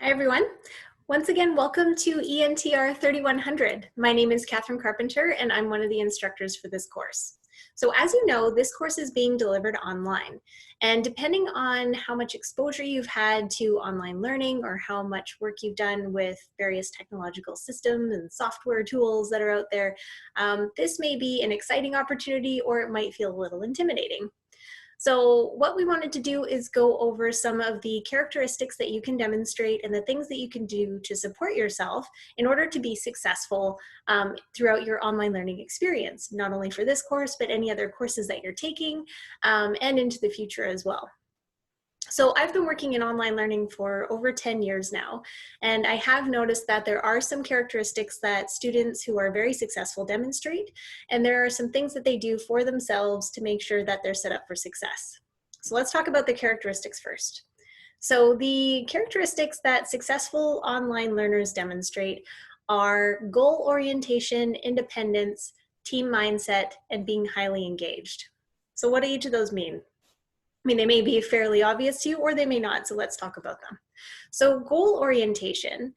Hi, everyone. Once again, welcome to ENTR 3100. My name is Catherine Carpenter, and I'm one of the instructors for this course. So as you know, this course is being delivered online. And depending on how much exposure you've had to online learning or how much work you've done with various technological systems and software tools that are out there, this may be an exciting opportunity or it might feel a little intimidating. So what we wanted to do is go over some of the characteristics that you can demonstrate and the things that you can do to support yourself in order to be successful throughout your online learning experience, not only for this course, but any other courses that you're taking and into the future as well. So I've been working in online learning for over 10 years now, and I have noticed that there are some characteristics that students who are very successful demonstrate, and there are some things that they do for themselves to make sure that they're set up for success. So let's talk about the characteristics first. So the characteristics that successful online learners demonstrate are goal orientation, independence, team mindset, and being highly engaged. So what do each of those mean? I mean, they may be fairly obvious to you or they may not, so let's talk about them. So goal orientation,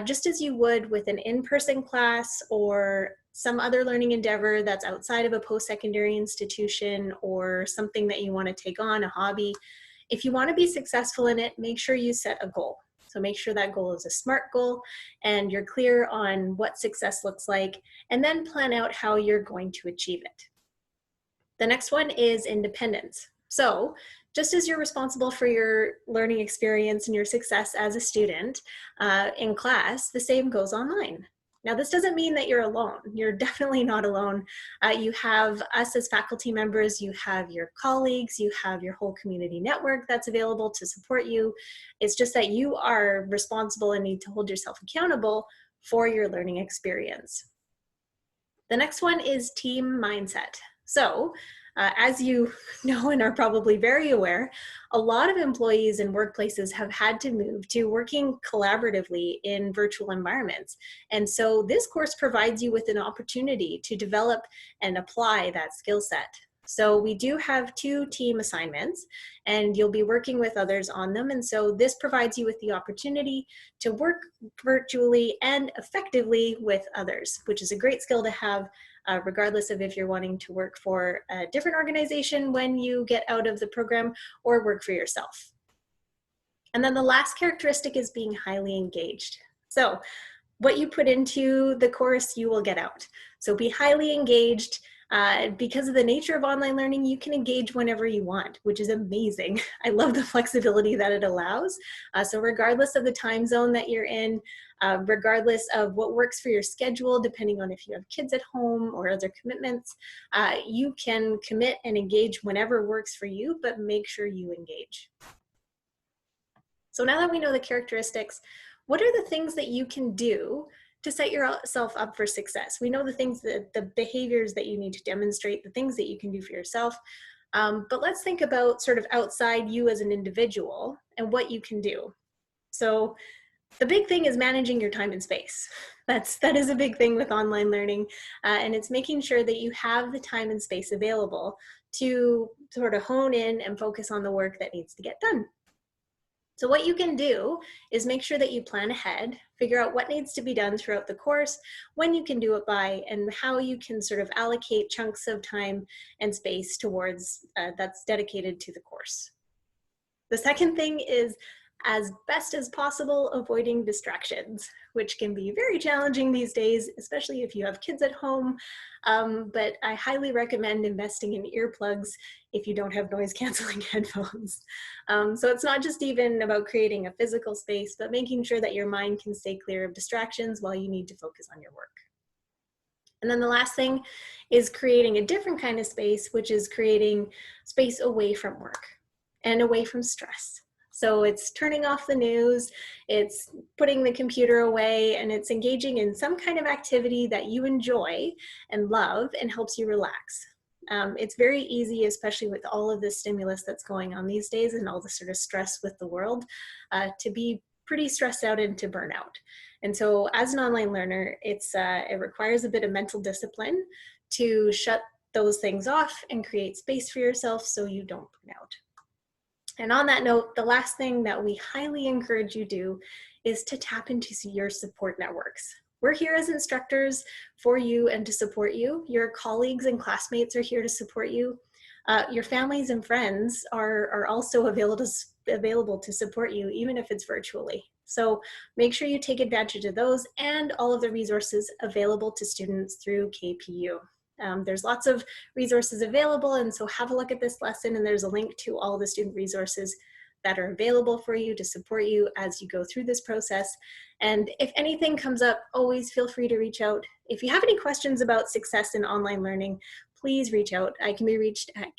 just as you would with an in-person class or some other learning endeavor that's outside of a post-secondary institution or something that you want to take on, a hobby, if you want to be successful in it, make sure you set a goal. So make sure that goal is a SMART goal and you're clear on what success looks like, and then plan out how you're going to achieve it. The next one is independence. So just as you're responsible for your learning experience and your success as a student in class, the same goes online. Now, this doesn't mean that you're alone. You're definitely not alone. You have us as faculty members, you have your colleagues, you have your whole community network that's available to support you. It's just that you are responsible and need to hold yourself accountable for your learning experience. The next one is team mindset. So, as you know and are probably very aware, a lot of employees and workplaces have had to move to working collaboratively in virtual environments. And so this course provides you with an opportunity to develop and apply that skill set. So we do have 2 team assignments and you'll be working with others on them. And so this provides you with the opportunity to work virtually and effectively with others, which is a great skill to have regardless of if you're wanting to work for a different organization when you get out of the program or work for yourself. And then the last characteristic is being highly engaged. So what you put into the course, you will get out. So be highly engaged. Because of the nature of online learning, you can engage whenever you want, which is amazing. I love the flexibility that it allows. So regardless of the time zone that you're in, regardless of what works for your schedule, depending on if you have kids at home or other commitments, you can commit and engage whenever works for you, but make sure you engage. So now that we know the characteristics, what are the things that you can do to set yourself up for success? We know the things, the behaviors that you need to demonstrate, the things that you can do for yourself. But let's think about sort of outside you as an individual and what you can do. So the big thing is managing your time and space. That is a big thing with online learning. And it's making sure that you have the time and space available to sort of hone in and focus on the work that needs to get done. So what you can do is make sure that you plan ahead, figure out what needs to be done throughout the course, when you can do it by, and how you can sort of allocate chunks of time and space towards that's dedicated to the course. The second thing is, as best as possible, avoiding distractions, which can be very challenging these days, especially if you have kids at home. But I highly recommend investing in earplugs if you don't have noise canceling headphones. So it's not just even about creating a physical space, but making sure that your mind can stay clear of distractions while you need to focus on your work. And then the last thing is creating a different kind of space, which is creating space away from work and away from stress. So it's turning off the news, it's putting the computer away, and it's engaging in some kind of activity that you enjoy and love and helps you relax. It's very easy, especially with all of the stimulus that's going on these days and all the sort of stress with the world, to be pretty stressed out and to burn out. And so as an online learner, it requires a bit of mental discipline to shut those things off and create space for yourself so you don't burn out. And on that note, the last thing that we highly encourage you do is to tap into your support networks. We're here as instructors for you and to support you. Your colleagues and classmates are here to support you. Your families and friends are also available to support you, even if it's virtually. So make sure you take advantage of those and all of the resources available to students through KPU. There's lots of resources available, and so have a look at this lesson, and there's a link to all the student resources that are available for you to support you as you go through this process. And if anything comes up, always feel free to reach out. If you have any questions about success in online learning, please reach out. I can be reached at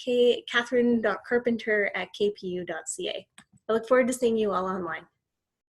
catherine.carpenter@kpu.ca. I look forward to seeing you all online.